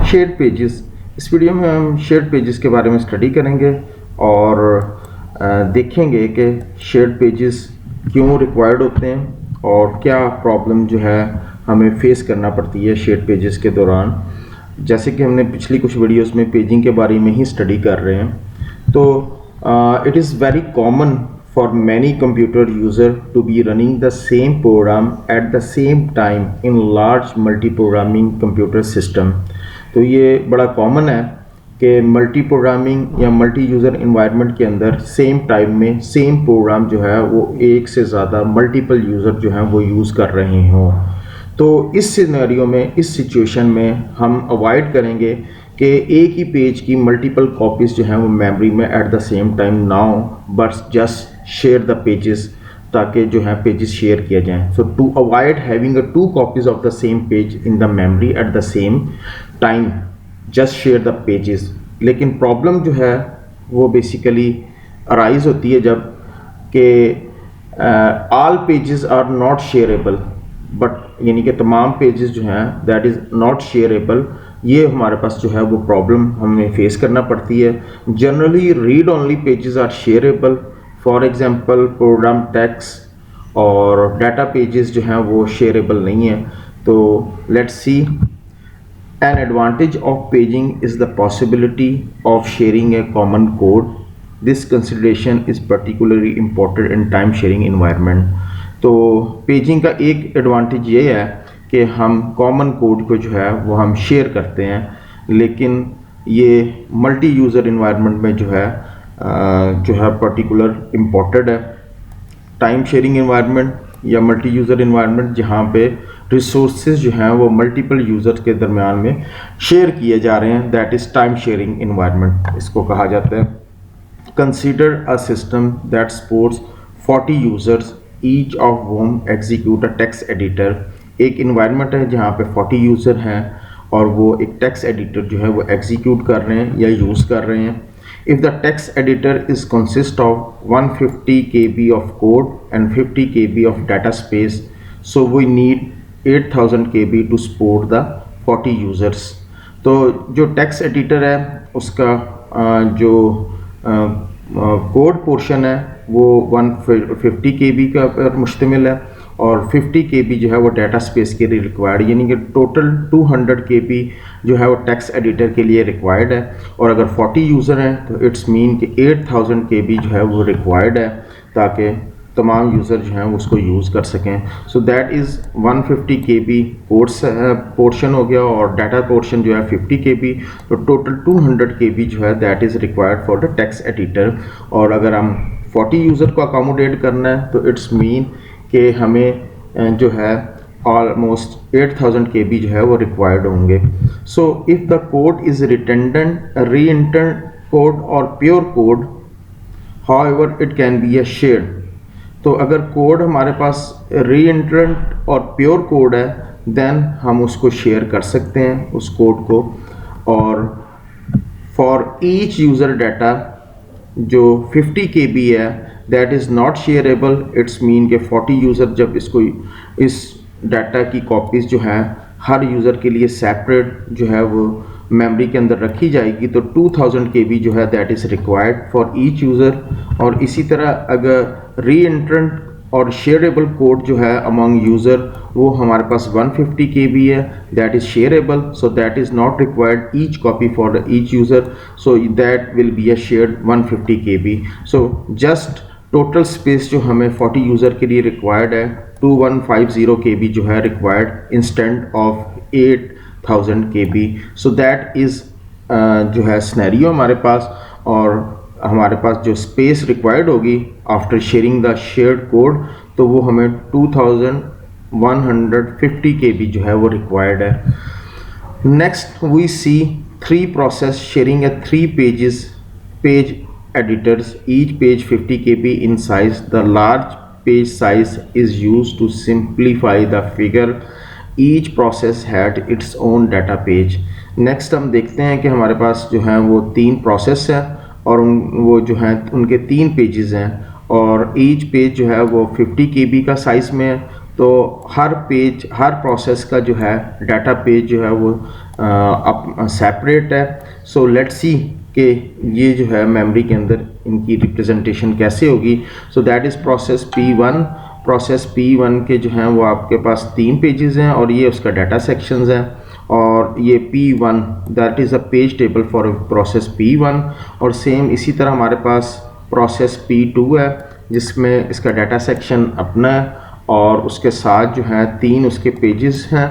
Shared pages. इस video में हम शेयर्ड पेजेस के बारे में स्टडी करेंगे और देखेंगे कि शेयर्ड पेजेस क्यों रिक्वायर्ड होते हैं और क्या प्रॉब्लम जो है हमें फेस करना पड़ती है शेयर्ड पेजेस के दौरान। जैसे कि हमने पिछली कुछ वीडियोस में पेजिंग के बारे में ही स्टडी कर रहे हैं, तो it is very common for many computer user to be running the same program at the same time in large multi-programming computer system। तो ये बड़ा कॉमन है कि मल्टी प्रोग्रामिंग या मल्टी यूज़र इन्वायरमेंट के अंदर सेम टाइम में same programme जो है वो एक से ज़्यादा मल्टीपल यूज़र जो हैं वो यूज़ कर रहे हों। तो इस सिनेरियो में, इस सिचुएशन में हम अवॉइड करेंगे कि एक ही पेज की मल्टीपल कॉपीज़ जो हैं वो मेमोरी में एट द सेम टाइम ना हो, but just share the pages, ताकि जो है पेजेस शेयर किया जाए। So to avoid having two copies of the same page in the memory at the same time, just share the pages. लेकिन problem जो है वो बेसिकली अराइज होती है जब कि all pages are not shareable, but यानी कि तमाम पेजेस जो हैं दैट इज़ नॉट शेयरेबल। ये हमारे पास जो है वो प्रॉब्लम हमें फेस करना पड़ती है। Generally read only pages are shareable, for example program text और डाटा पेजेस जो हैं वो शेयरेबल नहीं है। तो let's see, an advantage of paging is the possibility of sharing a common code. This consideration is particularly important in time sharing environment. तो paging का एक एडवांटेज ये है कि हम कॉमन कोड को जो है वो हम शेयर करते हैं, लेकिन ये मल्टी यूज़र इन्वायरमेंट में जो है पर्टिकुलर इम्पोर्टेंट है। टाइम शेयरिंग इन्वायरमेंट या मल्टी यूज़र इन्वायरमेंट जहाँ पे रिसोर्सेज जो हैं वो मल्टीपल यूज़र्स के दरमियान में शेयर किए जा रहे हैं, that is time sharing environment इसको कहा जाता है। Consider a system that supports 40 users each of whom execute a text editor. एक इन्वायरमेंट है जहाँ पे 40 यूज़र हैं और वो एक टेक्स्ट एडिटर जो है वो एग्जीक्यूट कर रहे हैं या यूज़ कर रहे हैं। If the text editor is consist of 150 KB of code and 50 KB of data space, so we need 8000 KB to support the 40 users. तो जो टेक्स्ट एडिटर है उसका जो कोड पोर्शन है वो 150 KB का पर मुश्तमिल है और 50 KB जो है वो डाटा स्पेस के लिए रिक्वायर्ड, यानी कि टोटल 200 KB जो है वो टेक्स्ट एडिटर के लिए रिक्वायर्ड है। और अगर 40 यूज़र हैं तो इट्स मीन कि 8000 KB जो है वो रिक्वायर्ड है ताकि तमाम यूज़र जो हैं उसको यूज़ कर सकें। So that is 150 KB codes portion हो गया और डाटा पोर्शन जो है 50 KB, तो टोटल 200 KB जो है that is required for the text editor. और अगर हम 40 यूज़र को अकोमोडेट करना है तो इट्स मीन कि हमें जो है ऑलमोस्ट 8000 KB जो है वो रिक्वायर्ड होंगे। So if the code is reentrant, reentrant code और pure code, however it can be a shared. तो अगर कोड हमारे पास रीइंटेंट और प्योर कोड है देन हम उसको शेयर कर सकते हैं उस कोड को। और फॉर ईच यूज़र डाटा जो 50 KB है that is not shareable, it's mean के 40 यूज़र जब इस डाटा की कॉपीज़ जो हैं हर यूज़र के लिए सेपरेट जो है वो मेमोरी के अंदर रखी जाएगी, तो 2000 KB जो है that is required for each user. और इसी तरह अगर रीएंट्रेंट और शेयरेबल कोड जो है अमंग यूज़र वो हमारे पास 150 KB है, that is shareable, so that is not required each copy for each user, so that will be a shared 150 KB। So just total space जो हमें 40 यूज़र के लिए रिक्वायर्ड है 2150 KB जो है required instant of 8000 KB। So that is जो है scenario हमारे पास। और हमारे पास जो स्पेस रिक्वायर्ड होगी after sharing the shared code तो वो हमें 2150 KB जो है वो रिक्वायर्ड है। Next we see 3 process sharing a 3 page editors, each page 50 KB in size. The large page size is used to simplify the figure. Each process had its own data page. Next हम देखते हैं कि हमारे पास जो है वो 3 process हैं और वो जो हैं उनके 3 पेजेस हैं और ईच पेज जो है वो 50 KB का साइज़ में है। तो हर प्रोसेस का जो है डाटा पेज जो है वो सेपरेट है। सो लेट्स सी कि ये जो है मेमोरी के अंदर इनकी रिप्रेजेंटेशन कैसे होगी। So that is process P1। Process P1 के जो हैं वो आपके पास 3 पेजेस हैं और ये उसका डाटा सेक्शंस है। और ये P1 that is a page table for process P1। और सेम इसी तरह हमारे पास प्रोसेस P2 है जिसमें इसका डाटा सेक्शन अपना है और उसके साथ जो है 3 उसके पेजेस हैं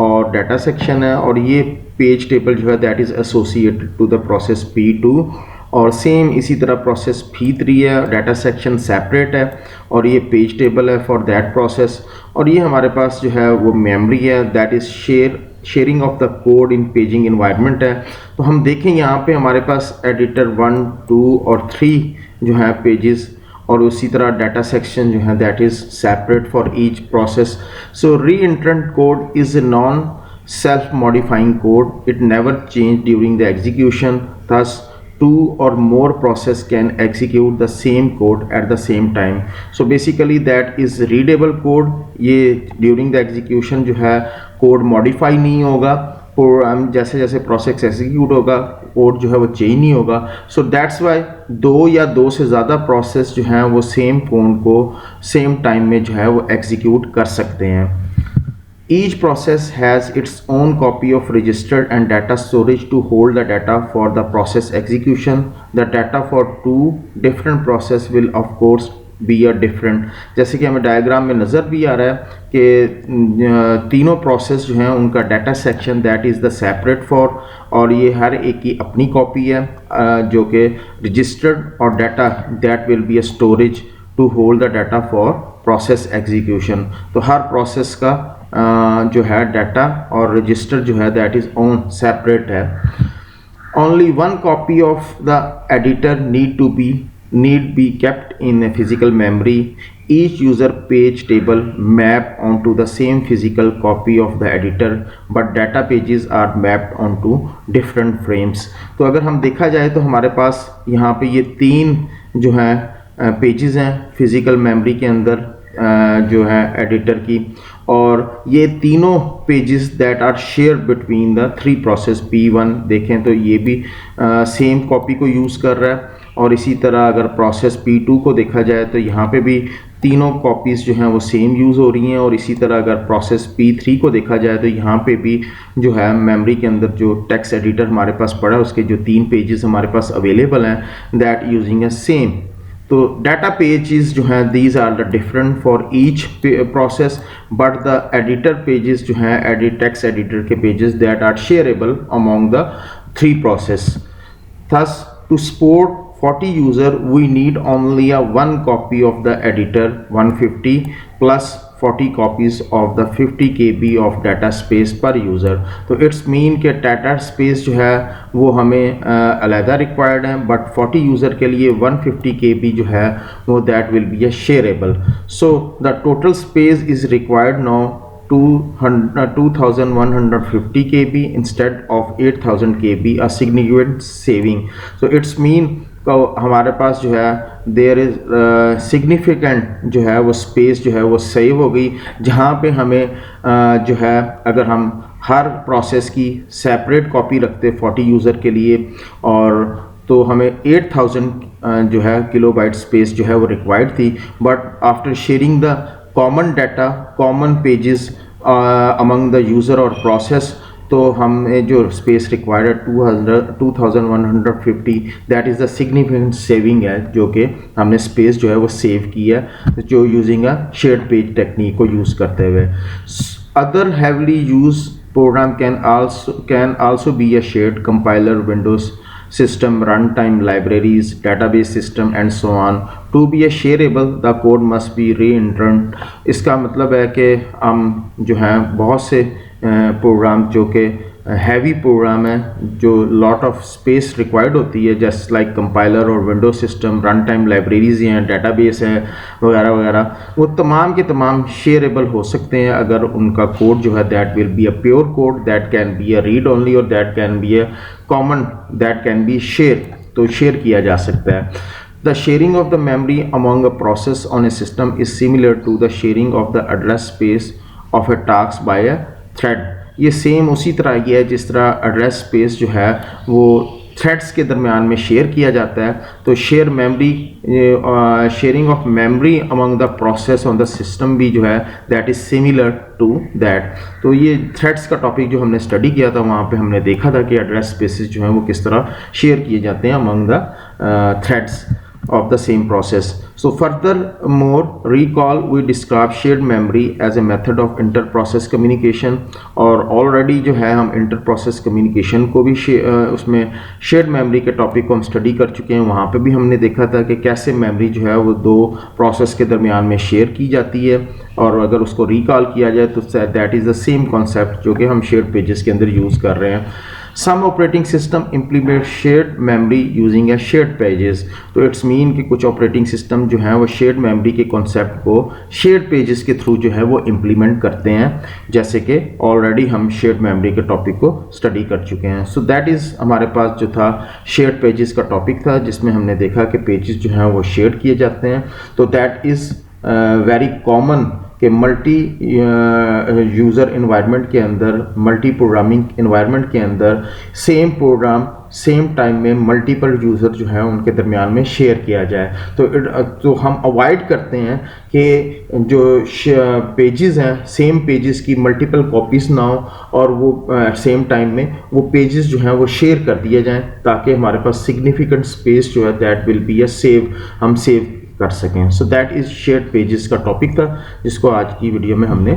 और डाटा सेक्शन है। और ये पेज टेबल जो है that is associated to the process P2। और सेम इसी तरह प्रोसेस P3 है, डाटा सेक्शन सेपरेट है और ये पेज टेबल है फॉर दैट प्रोसेस। और ये हमारे पास जो है वो मेमोरी है that is sharing of the code in paging environment है। तो हम देखें यहाँ पे हमारे पास एडिटर 1, 2 और 3 जो है पेजेस और उसी तरह डाटा सेक्शन जो है that is separate for each process. So re-entrant code is a non self modifying code. It never change during the execution. Thus 2 or more process can execute the same code at the same time. So basically that is readable code. ये during the execution जो है code modify नहीं होगा, programme जैसे जैसे process execute होगा code जो है वो चेंज नहीं होगा। सो दैट्स वाई 2 या 2 से ज़्यादा प्रोसेस जो हैं वो सेम कोड को सेम टाइम में जो है वो एग्जीक्यूट कर सकते हैं। Each process has its own copy of register and data storage to hold the data for the process execution. The data for 2 different process will of course be a different। जैसे कि हमें diagram में नज़र भी आ रहा है कि तीनों प्रोसेस जो हैं उनका data section that is the separate for और ये हर एक की अपनी कॉपी है जो कि रजिस्टर्ड और data that will be a storage to hold the data for process execution. तो हर प्रोसेस का जो है डाटा और रजिस्टर जो है दैट इज़ ओन सेपरेट है। Only 1 copy of the editor need be kept in a physical memory. Each user page table map onto the same physical copy of the editor, but data pages are mapped onto different frames. तो अगर हम देखा जाए तो हमारे पास यहाँ पे ये 3 जो है पेजेस हैं फिजिकल मेमोरी के अंदर जो है एडिटर की और ये तीनों pages that are share between the 3 process P1 देखें तो ये भी सेम कॉपी को यूज़ कर रहा है और इसी तरह अगर प्रोसेस P2 को देखा जाए तो यहाँ पे भी तीनों कॉपीज़ जो हैं वो सेम यूज़ हो रही हैं और इसी तरह अगर प्रोसेस P3 को देखा जाए तो यहाँ पे भी जो है मेमोरी के अंदर जो टेक्स्ट एडिटर हमारे पास पड़ा है उसके जो 3 पेजेस हमारे पास अवेलेबल हैं दैट यूजिंग अ सेम। तो डाटा पेजेस जो हैं these are the different for each process but the editor pages जो हैं टेक्स्ट एडिटर के pages that are shareable among the 3 process. Thus to support 40 user we need only a 1 copy of the editor 150 plus 40 copies of the 50 KB of data space per user। तो it's mean के data space जो है वो हमें अलहदा required है but 40 user के लिए 150 KB जो है वो that will be a shareable. So the total space is required now 2150 KB instead of 8000 KB, a significant saving। So it's mean हमारे पास जो है देयर इज़ सिग्निफिकेंट जो है वो स्पेस जो है वो सेव हो गई जहाँ पे हमें जो है अगर हम हर प्रोसेस की सेपरेट कॉपी रखते 40 यूज़र के लिए और तो हमें 8000 जो है किलोबाइट स्पेस जो है वो रिक्वायर्ड थी but after sharing the common data common pages among the user और प्रोसेस तो हमें जो स्पेस रिक्वायर्ड है 2150 that is the significant saving है जो कि हमने स्पेस जो है वो सेव की है जो using a shared page technique को यूज़ करते हुए। Other heavily use program can also be a shared compiler windows system runtime libraries database system and so on to be a shareable the code must be re-entered। इसका मतलब है कि हम जो हैं बहुत से प्रोग्राम जो कि हैवी प्रोग्राम है जो लॉट ऑफ स्पेस रिक्वायर्ड होती है जस्ट लाइक कंपाइलर और window system run time libraries हैं डेटाबेस है वगैरह वगैरह वो तमाम के तमाम शेयरेबल हो सकते हैं अगर उनका कोड जो है that will be a pure code that can be a read only और that can be a common that can be share तो शेयर किया जा सकता है। The sharing of the memory among a process on a system is similar to the sharing of the address space of a task by a thread। ये same उसी तरह ही है जिस तरह एड्रेस स्पेस जो है वो थ्रेड्स के दरमियान में शेयर किया जाता है। तो share memory, sharing of memory among the process on the system भी जो है that is similar to that. तो ये थ्रेड्स का टॉपिक जो हमने स्टडी किया था वहाँ पे हमने देखा था कि एड्रेस स्पेसेस जो हैं वो किस तरह शेयर किए जाते हैं among the threads of the same process. So furthermore, recall we describe shared memory as a method of inter-process communication, और already जो है हम inter-process communication को भी उसमें shared memory के टॉपिक को हम स्टडी कर चुके हैं। वहाँ पे भी हमने देखा था कि कैसे मेमोरी जो है वो दो प्रोसेस के दरमियान में शेयर की जाती है, और अगर उसको रिकॉल किया जाए तो that is the same concept जो कि हम शेयर्ड पेजेस के अंदर यूज़ कर रहे हैं। Some operating system implement shared memory using a shared pages. तो इट्स मीन कि कुछ ऑपरेटिंग सिस्टम जो हैं वो शेयर्ड मेमोरी के कॉन्सेप्ट को शेयर्ड पेजेस के थ्रू जो है वो इम्प्लीमेंट करते हैं, जैसे कि ऑलरेडी हम शेयर्ड मेमोरी के टॉपिक को स्टडी कर चुके हैं। सो दैट इज़ हमारे पास जो था शेयर्ड पेजेस का टॉपिक था, जिसमें हमने देखा कि पेजेस जो हैं वो शेयर किए जाते हैं। तो दैट इज़ वेरी कॉमन कि मल्टी यूज़र इन्वायरमेंट के अंदर, मल्टी प्रोग्रामिंग इन्वायरमेंट के अंदर सेम प्रोग्राम सेम टाइम में मल्टीपल यूज़र जो है उनके दरमियान में शेयर किया जाए। तो हम अवॉइड करते हैं कि जो पेजेस हैं सेम पेजेस की मल्टीपल कॉपीज़ ना हो, और वो सेम टाइम में वो पेजेस जो हैं वो शेयर कर दिए जाएं, ताकि हमारे पास सिग्निफिकेंट स्पेस जो है दैट विल बी हम सेव कर सकें। So that is shared pages का टॉपिक था, जिसको आज की वीडियो में हमने